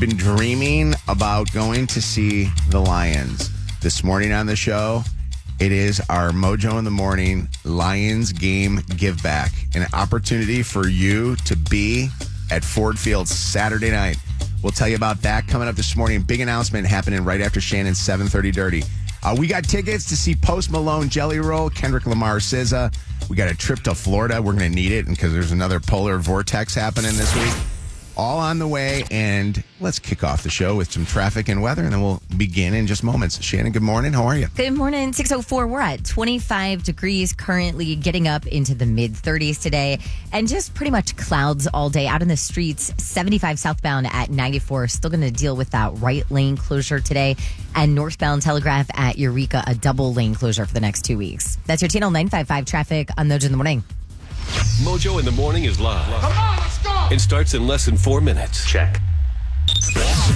Been dreaming about going to see the Lions. This morning on the show, it is our Mojo in the Morning Lions game give back. An opportunity for you to be at Ford Field Saturday night. We'll tell you about that coming up this morning. Big announcement happening right after Shannon's 7:30 Dirty. We got tickets to see Post Malone, Jelly Roll, Kendrick Lamar, SZA. We got a trip to Florida. We're going to need it because there's another polar vortex happening this week. All on the way, and let's kick off the show with some traffic and weather, and then we'll begin in just moments. Shannon, good morning. How are you? Good morning. 6:04. We're at 25 degrees currently, getting up into the mid-30s today, and just pretty much clouds all day out in the streets. 75 southbound at 94. Still going to deal with that right lane closure today, and northbound Telegraph at Eureka, a double lane closure for the next 2 weeks. That's your Channel 955 traffic on Mojo in the Morning. Mojo in the Morning is live. Come on, let's go! It starts in less than 4 minutes. Check.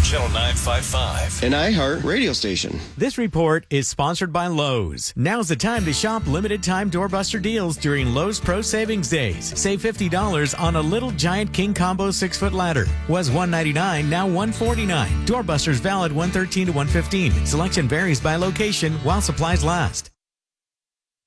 Channel 955. An iHeart radio station. This report is sponsored by Lowe's. Now's the time to shop limited time doorbuster deals during Lowe's Pro Savings Days. Save $50 on a Little Giant King Combo 6-foot ladder. Was $199, now $149. Doorbusters valid 113 to 115. Selection varies by location while supplies last.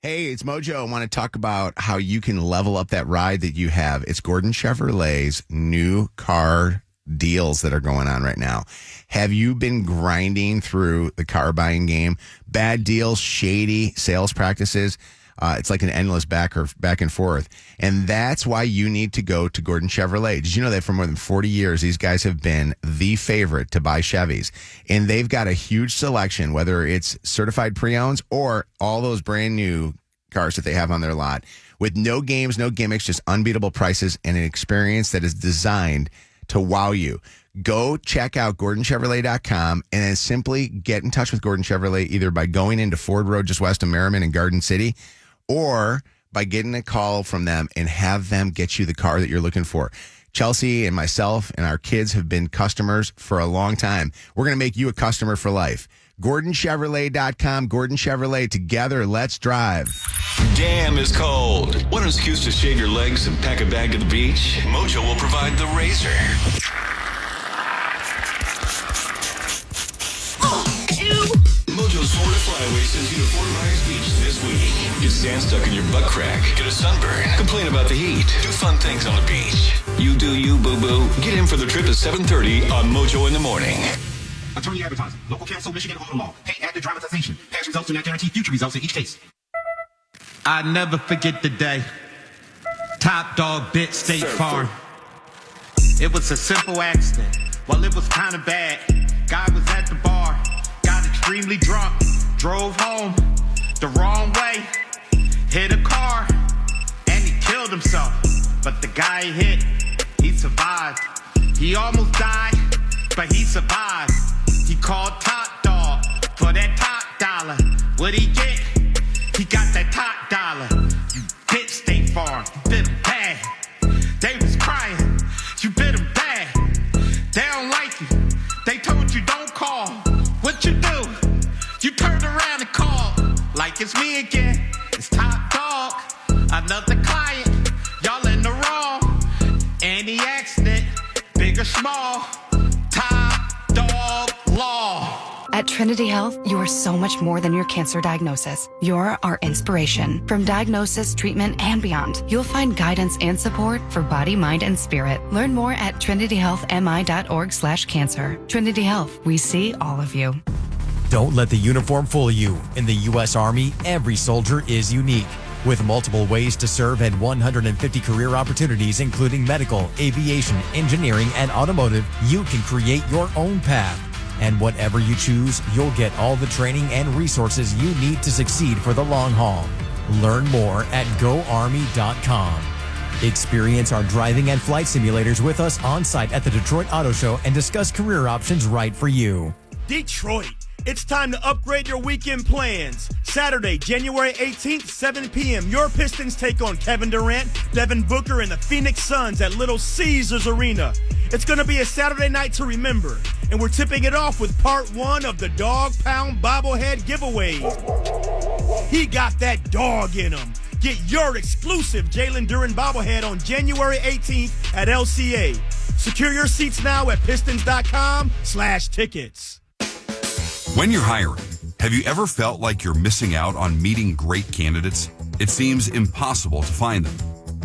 Hey, it's Mojo. I want to talk about how you can level up that ride that you have. It's Gordon Chevrolet's new car deals that are going on right now. Have you been grinding through the car buying game? Bad deals, shady sales practices. It's like an endless back and forth. And that's why you need to go to Gordon Chevrolet. Did you know that for more than 40 years, these guys have been the favorite to buy Chevys? And they've got a huge selection, whether it's certified pre-owns or all those brand new cars that they have on their lot, with no games, no gimmicks, just unbeatable prices and an experience that is designed to wow you. Go check out GordonChevrolet.com and then simply get in touch with Gordon Chevrolet either by going into Ford Road just west of Merriman in Garden City, or by getting a call from them and have them get you the car that you're looking for. Chelsea and myself and our kids have been customers for a long time. We're going to make you a customer for life. GordonChevrolet.com, Gordon Chevrolet, together, let's drive. Damn is cold. Want an excuse to shave your legs and pack a bag to the beach? Mojo will provide the razor. Mojo's Florida Flyaway sends you to Fort Myers Beach this week. Get sand stuck in your butt crack. Get a sunburn. Complain about the heat. Do fun things on the beach. You do you, boo-boo. Get in for the trip at 7:30 on Mojo in the Morning. Attorney advertising. Local counsel, Michigan auto law. Pay active dramatization. Past results do not guarantee future results in each case. I never forget the day. Top dog bit State Farm. It was a simple accident. Well, it was kind of bad. Guy was at the bar. Got extremely drunk. Drove home the wrong way. Hit a car. And he killed himself. But the guy he hit, he survived. He almost died, but he survived. He called Top Dog for that top dollar. What'd he get? He got that top dollar. You bit State Farm. You bit him bad. They was crying. You bit him bad. They don't like you. They told you don't call. What you do? You turned around and called. Like it's me again. It's Top Dog. Another client. Y'all in the wrong. Any accident, big or small. Top Dog Law. At Trinity Health, you are so much more than your cancer diagnosis. You're our inspiration. From diagnosis, treatment, and beyond, you'll find guidance and support for body, mind, and spirit. Learn more at trinityhealthmi.org/cancer. Trinity Health, we see all of you. Don't let the uniform fool you. In the U.S. Army, every soldier is unique. With multiple ways to serve and 150 career opportunities, including medical, aviation, engineering, and automotive, you can create your own path. And whatever you choose, you'll get all the training and resources you need to succeed for the long haul. Learn more at GoArmy.com. Experience our driving and flight simulators with us on site at the Detroit Auto Show and discuss career options right for you. Detroit, it's time to upgrade your weekend plans. Saturday, January 18th, 7 p.m., your Pistons take on Kevin Durant, Devin Booker, and the Phoenix Suns at Little Caesars Arena. It's going to be a Saturday night to remember, and we're tipping it off with part 1 of the Dog Pound Bobblehead giveaway. He got that dog in him. Get your exclusive Jalen Duren bobblehead on January 18th at LCA. Secure your seats now at pistons.com/tickets. When you're hiring, have you ever felt like you're missing out on meeting great candidates? It seems impossible to find them.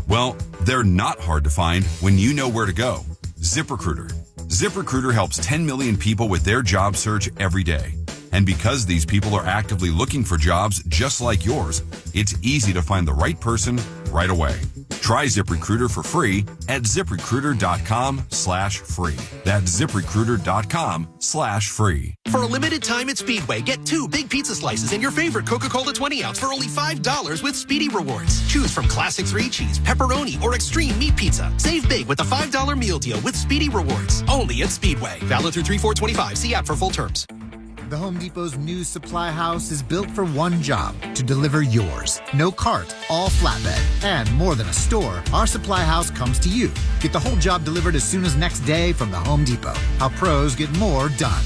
Well, they're not hard to find when you know where to go. ZipRecruiter. ZipRecruiter helps 10 million people with their job search every day. And because these people are actively looking for jobs just like yours, it's easy to find the right person right away. Try ZipRecruiter for free at ZipRecruiter.com/free. That's ZipRecruiter.com/free. For a limited time at Speedway, get 2 big pizza slices and your favorite Coca-Cola 20-ounce for only $5 with Speedy Rewards. Choose from classic 3-cheese, pepperoni, or extreme meat pizza. Save big with a $5 meal deal with Speedy Rewards. Only at Speedway. Valid through 3/4/25. See app for full terms. The Home Depot's new supply house is built for one job, to deliver yours. No cart, all flatbed. And more than a store, our supply house comes to you. Get the whole job delivered as soon as next day from the Home Depot. How pros get more done.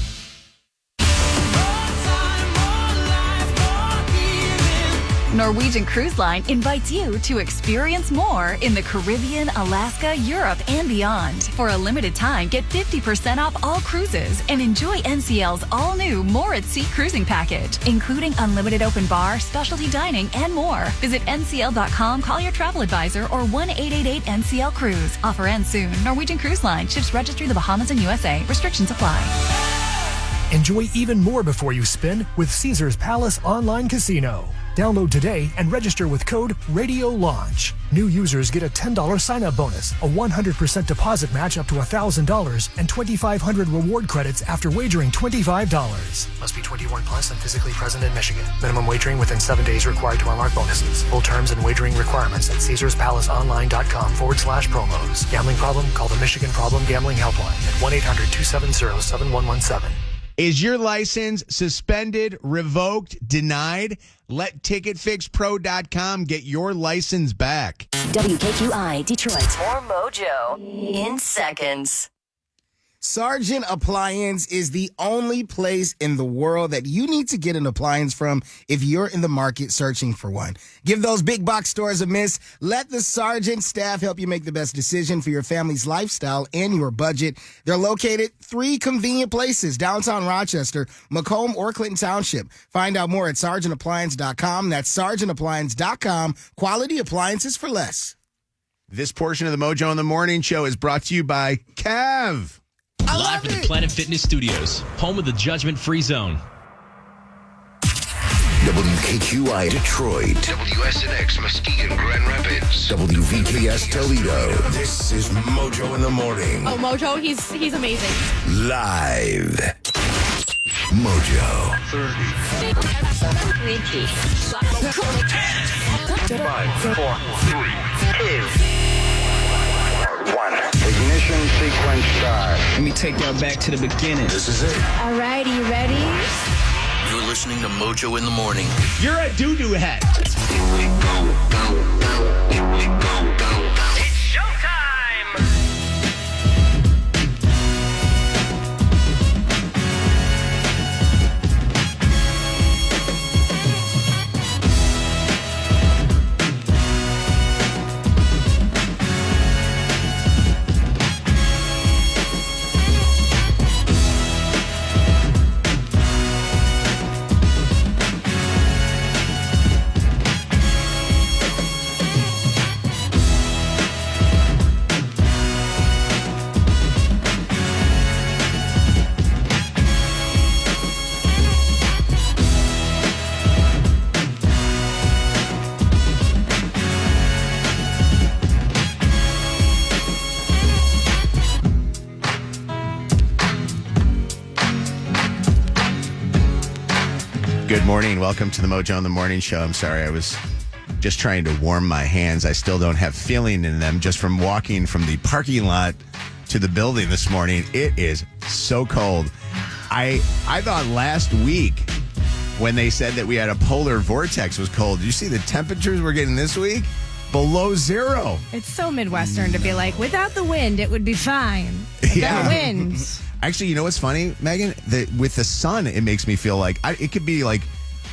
Norwegian Cruise Line invites you to experience more in the Caribbean, Alaska, Europe, and beyond. For a limited time, get 50% off all cruises and enjoy NCL's all-new More at Sea cruising package, including unlimited open bar, specialty dining, and more. Visit ncl.com, call your travel advisor, or 1-888-NCL-CRUISE. Offer ends soon. Norwegian Cruise Line. Ships registry the Bahamas and USA. Restrictions apply. Enjoy even more before you spin with Caesars Palace Online Casino. Download today and register with code RADIOLAUNCH. New users get a $10 sign-up bonus, a 100% deposit match up to $1,000, and 2,500 reward credits after wagering $25. Must be 21 plus and physically present in Michigan. Minimum wagering within 7 days required to unlock bonuses. Full terms and wagering requirements at CaesarsPalaceOnline.com/promos. Gambling problem? Call the Michigan Problem Gambling Helpline at 1-800-270-7117. Is your license suspended, revoked, denied? Let TicketFixPro.com get your license back. WKQI Detroit. More mojo in seconds. Sargent Appliance is the only place in the world that you need to get an appliance from if you're in the market searching for one. Give those big box stores a miss. Let the Sargent staff help you make the best decision for your family's lifestyle and your budget. They're located 3 convenient places: downtown Rochester, Macomb, or Clinton Township. Find out more at sargentappliance.com. That's sargentappliance.com. Quality appliances for less. This portion of the Mojo in the Morning Show is brought to you by Kev. Live from the Planet Fitness Studios, home of the Judgment-Free Zone. WKQI Detroit. WSNX Muskegon Grand Rapids. WVKS Toledo. This is Mojo in the Morning. Oh, Mojo, he's amazing. Live. Mojo. 30. 5, 4, 3, 2, 1. Ignition sequence start. Let me take y'all back to the beginning. This is it. All right, you ready? You're listening to Mojo in the Morning. You're a doo-doo head. Here we go, go, go. Here we go, go, go. It's showtime! Good morning. Welcome to the Mojo in the Morning Show. I'm sorry, I was just trying to warm my hands. I still don't have feeling in them just from walking from the parking lot to the building this morning. It is so cold. I thought last week when they said that we had a polar vortex was cold. Did you see the temperatures we're getting this week? Below zero. It's so Midwestern to be like, without the wind, it would be fine. But Yeah. the wind. Actually, you know what's funny, Megan? With the sun, it makes me feel like it could be like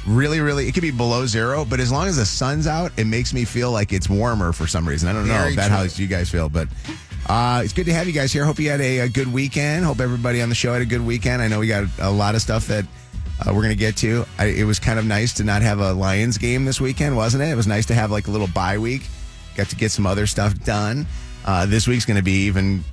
really, really, it could be below zero, but as long as the sun's out, it makes me feel like it's warmer for some reason. I don't know if that's how you guys feel, but It's good to have you guys here. Hope you had a good weekend. Hope everybody on the show had a good weekend. I know we got a lot of stuff that we're going to get to. It was kind of nice to not have a Lions game this weekend, wasn't it? It was nice to have like a little bye week. Got to get some other stuff done. This week's going to be even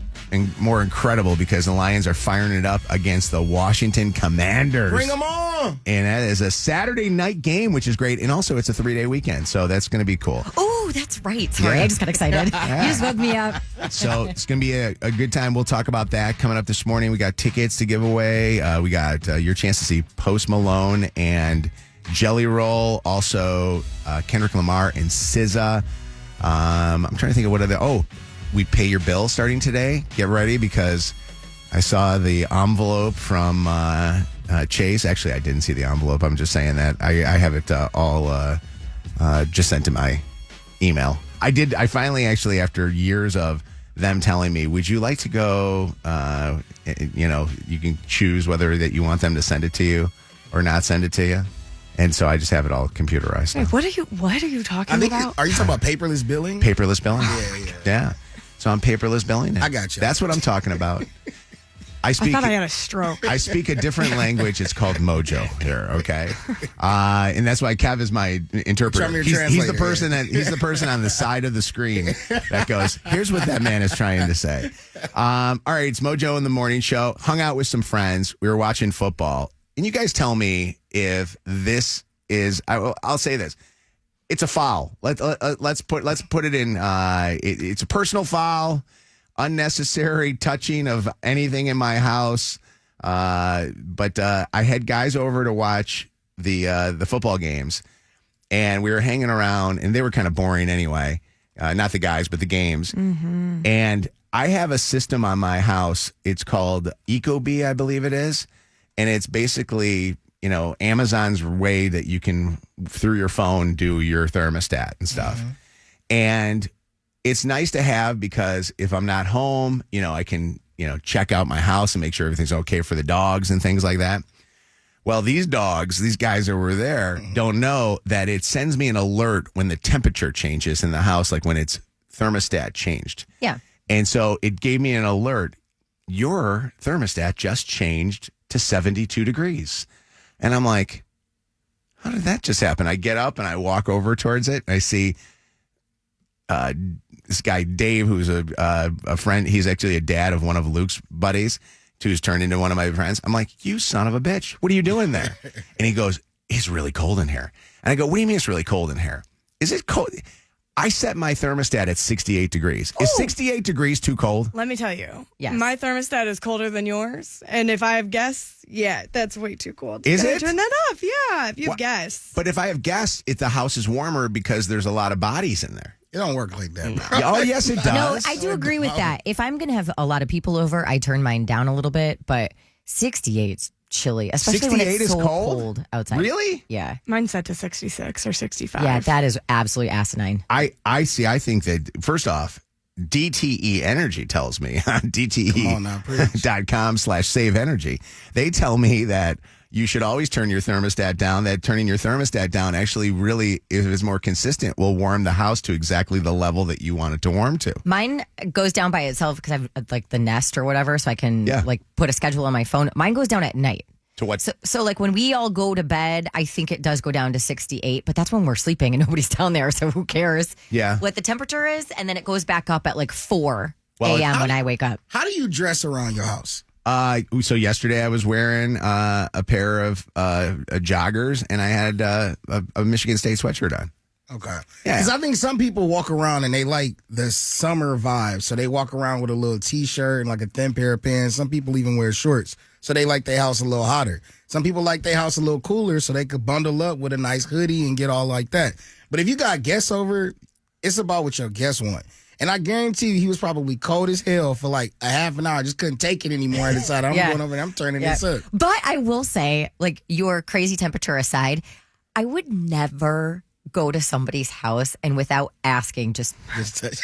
more incredible because the Lions are firing it up against the Washington Commanders. Bring them on! And that is a Saturday night game, which is great. And also, it's a 3-day weekend, so that's going to be cool. Oh, that's right. Sorry, Yeah. I just got excited. Yeah. You just woke me up. So it's going to be a good time. We'll talk about that coming up this morning. We got tickets to give away. We got your chance to see Post Malone and Jelly Roll. Also, Kendrick Lamar and SZA. I'm trying to think of what other. Oh, we pay your bill starting today. Get ready because I saw the envelope from Chase. Actually, I didn't see the envelope. I'm just saying that. I have it all just sent to my email. I finally, actually, after years of them telling me, would you like to go, you can choose whether that you want them to send it to you or not send it to you. And so I just have it all computerized. Wait, what are you talking about? Are you talking about paperless billing? Paperless billing? Yeah. So I'm paperless billing now. I got you. That's what I'm talking about. I thought I had a stroke. I speak a different language. It's called Mojo here, okay? And that's why Kev is my interpreter. I'm your He's the translator, he's the person on the side of the screen that goes, here's what that man is trying to say. All right, it's Mojo in the Morning Show. Hung out with some friends. We were watching football. And you guys tell me if this is, I'll say this. It's a foul. Let's put it in. It's a personal foul, unnecessary touching of anything in my house. But I had guys over to watch the football games, and we were hanging around, and they were kind of boring anyway. Not the guys, but the games. Mm-hmm. And I have a system on my house. It's called Ecobee, I believe it is, and it's basically, Amazon's way that you can, through your phone, do your thermostat and stuff. Mm-hmm. And it's nice to have because if I'm not home, I can, check out my house and make sure everything's okay for the dogs and things like that. Well, these guys that were there don't know that it sends me an alert when the temperature changes in the house, like when its thermostat changed. Yeah. And so it gave me an alert. Your thermostat just changed to 72 degrees. And I'm like, how did that just happen? I get up and I walk over towards it. And I see this guy, Dave, who's a friend. He's actually a dad of one of Luke's buddies, who's turned into one of my friends. I'm like, you son of a bitch. What are you doing there? And he goes, it's really cold in here. And I go, what do you mean it's really cold in here? Is it cold? I set my thermostat at 68 degrees. Is 68 degrees too cold? Let me tell you. Yes. My thermostat is colder than yours. And if I have guests, that's way too cold. Is Gotta it? Turn that off. Yeah, if you have guests. But if I have guests, the house is warmer because there's a lot of bodies in there. It don't work like that, bro. Oh, yes, it does. No, I do agree with that. If I'm going to have a lot of people over, I turn mine down a little bit, but 68's chilly, especially when 68 it's is so cold? cold outside. Really? Yeah. Mine's set to 66 or 65. Yeah, that is absolutely asinine. I see. I think that, first off, DTE Energy tells me on DTE.com/save energy. They tell me that you should always turn your thermostat down, that turning your thermostat down actually really, if it's more consistent, will warm the house to exactly the level that you want it to warm to. Mine goes down by itself because I've like the Nest or whatever, so I can put a schedule on my phone. Mine goes down at night. To what? So like when we all go to bed, I think it does go down to 68, but that's when we're sleeping and nobody's down there, so who cares? Yeah. What the temperature is, and then it goes back up at like 4 Well, a.m. when I wake up. How do you dress around your house? So yesterday I was wearing a pair of joggers, and I had a Michigan State sweatshirt on. Okay. Because I think some people walk around and they like the summer vibe. So they walk around with a little T-shirt and like a thin pair of pants. Some people even wear shorts. So they like their house a little hotter. Some people like their house a little cooler so they could bundle up with a nice hoodie and get all like that. But if you got guests over, it's about what your guests want. And I guarantee you he was probably cold as hell for like a half an hour. I just couldn't take it anymore. I decided I'm going over and I'm turning this up. But I will say, like, your crazy temperature aside, I would never go to somebody's house and without asking, just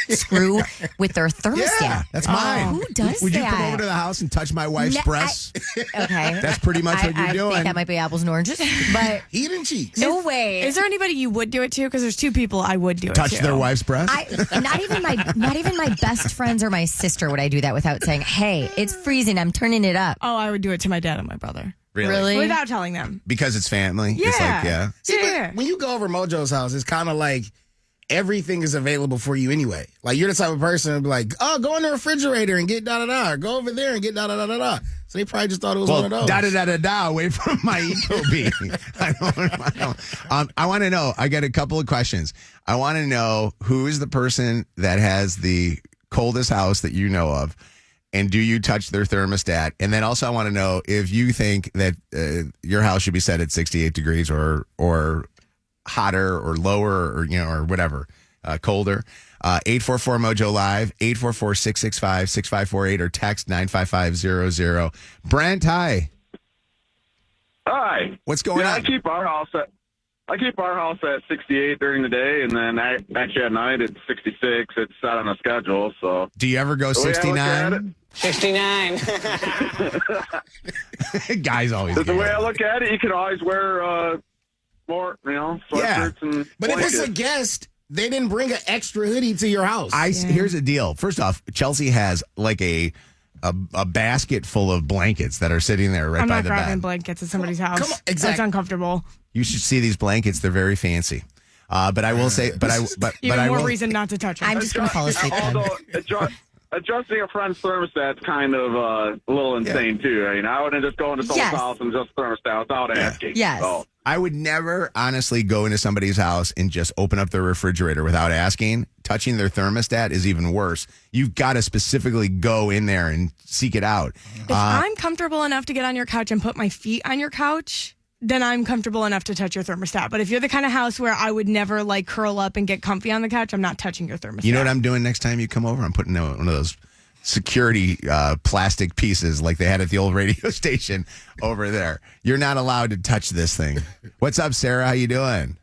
screw with their thermostat. Yeah, that's mine. Who does Would that? you come over to the house and touch my wife's breasts? Okay. That's pretty much what you're I doing. think that might be apples and oranges, but eating cheeks. No way. Is there anybody you would do it to? Because there's two people I would do it Touch to. their wife's breast? not even my best friends or my sister would I do that without saying, "Hey, it's freezing. I'm turning it up." Oh, I would do it to my dad and my brother. Really? Without telling them. Because it's family? Yeah. It's like, yeah. See, but when you go over Mojo's house, it's kind of like everything is available for you anyway. Like you're the type of person to be like, oh, go in the refrigerator and get da-da-da. Or go over there and get da-da-da-da-da. So they probably just thought it was one of those. Da-da-da-da-da away from my Ecobee. I want to know. I got a couple of questions. I want to know who is the person that has the coldest house that you know of. And do you touch their thermostat? And then also I want to know if you think that your house should be set at 68 degrees or hotter or lower or, or whatever, colder. 844-MOJO Live, 844-665-6548 or text 95500. Brent, hi. Hi. What's going on? I keep our house at 68 during the day, and then actually at night it's 66. It's set on a schedule. So do you ever go 69? 69. Guys always. The way I look at it, you can always wear more, sweatshirts and. But if it's a guest, they didn't bring an extra hoodie to your house. Here's the deal. First off, Chelsea has like a basket full of blankets that are sitting there right I'm by not the grabbing bed. blankets at somebody's house. Come on, exactly. That's uncomfortable. You should see these blankets. They're very fancy. But I will say, Even more reason not to touch them. I'm just going to fall asleep then. Although adjusting a friend's thermostat's kind of a little insane too. I mean, I wouldn't just go into someone's house and just thermostat without asking. Yes. So. I would never honestly go into somebody's house and just open up their refrigerator without asking. Touching their thermostat is even worse. You've got to specifically go in there and seek it out. If I'm comfortable enough to get on your couch and put my feet on your couch, then I'm comfortable enough to touch your thermostat. But if you're the kind of house where I would never like curl up and get comfy on the couch, I'm not touching your thermostat. You know what I'm doing next time you come over? I'm putting one of those security plastic pieces like they had at the old radio station over there. You're not allowed to touch this thing. What's up, Sarah? How you doing?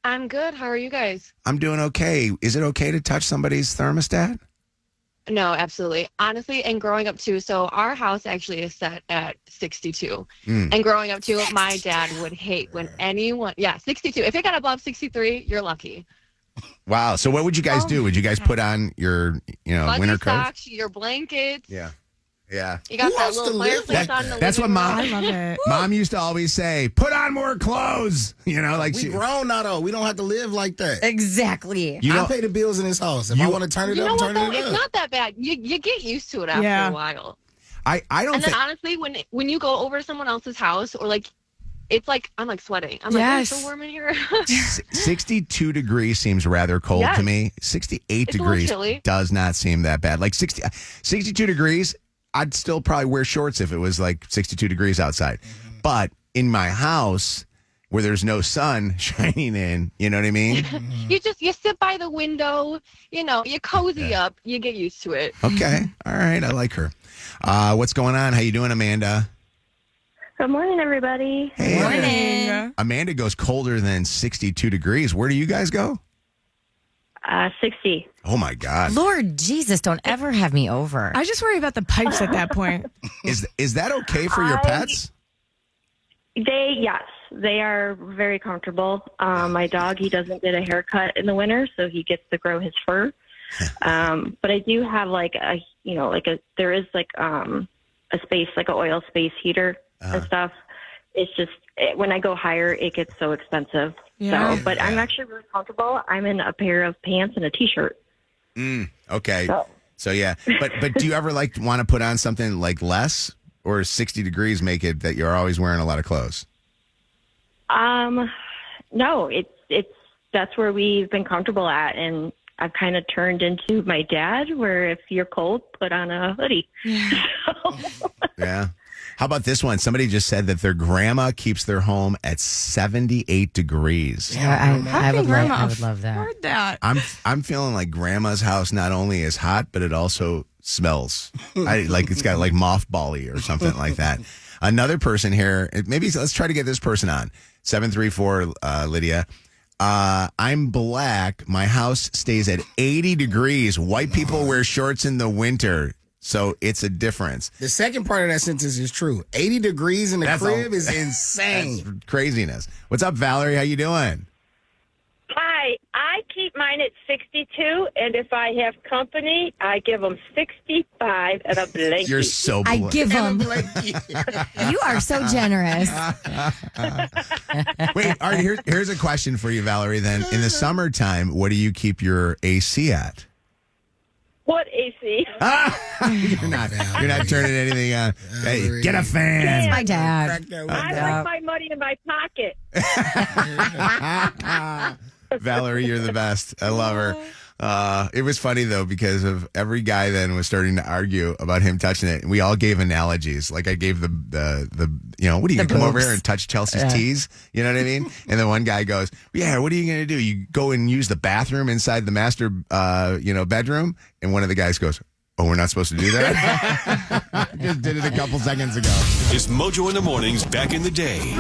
I'm good. How are you guys? I'm doing okay. Is it okay to touch somebody's thermostat? No, absolutely. Honestly, and growing up too, so our house actually is set at 62. And growing up too, my dad would hate when 62. If it got above 63, you're lucky. Wow. So what would you guys do? Would you guys put on your, Fuzzy winter coat? socks, your blankets. Yeah. You got that little fireplace on the That's what living mom. room. I love it. Mom used to always say, "Put on more clothes." Like we grown now, though. We don't have to live like that. Exactly. I pay the bills in this house. If I want to turn it You know up, what, turn though? it It's up. not that bad. You get used to it after a while. I don't And then think. honestly, when you go over to someone else's house or it's like I'm like sweating. I'm like, it's so warm in here. 62 degrees seems rather cold to me. 68 It's a little degrees chilly. does not seem that bad. Like 62 degrees, I'd still probably wear shorts if it was like 62 degrees outside. But in my house where there's no sun shining in, you know what I mean? you sit by the window, you cozy up, you get used to it. Okay. All right. I like her. What's going on? How you doing, Amanda? Good morning, everybody. Hey. Morning. Amanda goes colder than 62 degrees. Where do you guys go? 60. Oh, my God. Lord Jesus, don't ever have me over. I just worry about the pipes at that point. Is that okay for your pets? Yes, they are very comfortable. My dog, he doesn't get a haircut in the winter, so he gets to grow his fur. But I do have there is a space, like an oil space heater and stuff. It's just when I go higher, it gets so expensive. Yeah. So, but I'm actually really comfortable. I'm in a pair of pants and a t-shirt. Okay. So yeah, but do you ever want to put on something like less, or 60 degrees make it that you're always wearing a lot of clothes? No, it's that's where we've been comfortable at, and I've kind of turned into my dad, where if you're cold, put on a hoodie. Yeah. How about this one? Somebody just said that their grandma keeps their home at 78 degrees. Yeah, I would grandma love that. afford that? I'm feeling like grandma's house not only is hot, but it also smells. It's got like mothball-y or something like that. Another person here, maybe let's try to get this person on. 734 Lydia. I'm black. My house stays at 80 degrees. White people wear shorts in the winter. So it's a difference. The second part of that sentence is true. 80 degrees in the crib is insane. That's craziness. What's up, Valerie? How you doing? Hi, I keep mine at 62, and if I have company, I give them 65 and a blanket. You're so I give them. You are so generous. Wait, all right, here's a question for you, Valerie, then. In the summertime, what do you keep your AC at? What AC? You're not turning anything on. Hey, get a fan. Damn. My dad. I like my money in my pocket. Valerie, you're the best. I love her. It was funny though because of every guy then was starting to argue about him touching it, and we all gave analogies. Like I gave the what are you gonna come over here and touch Chelsea's tees? You know what I mean? And then one guy goes, "Yeah, what are you gonna do? You go and use the bathroom inside the master bedroom?" And one of the guys goes, "Oh, we're not supposed to do that." Just did it a couple seconds ago. Is Mojo in the Mornings back in the day?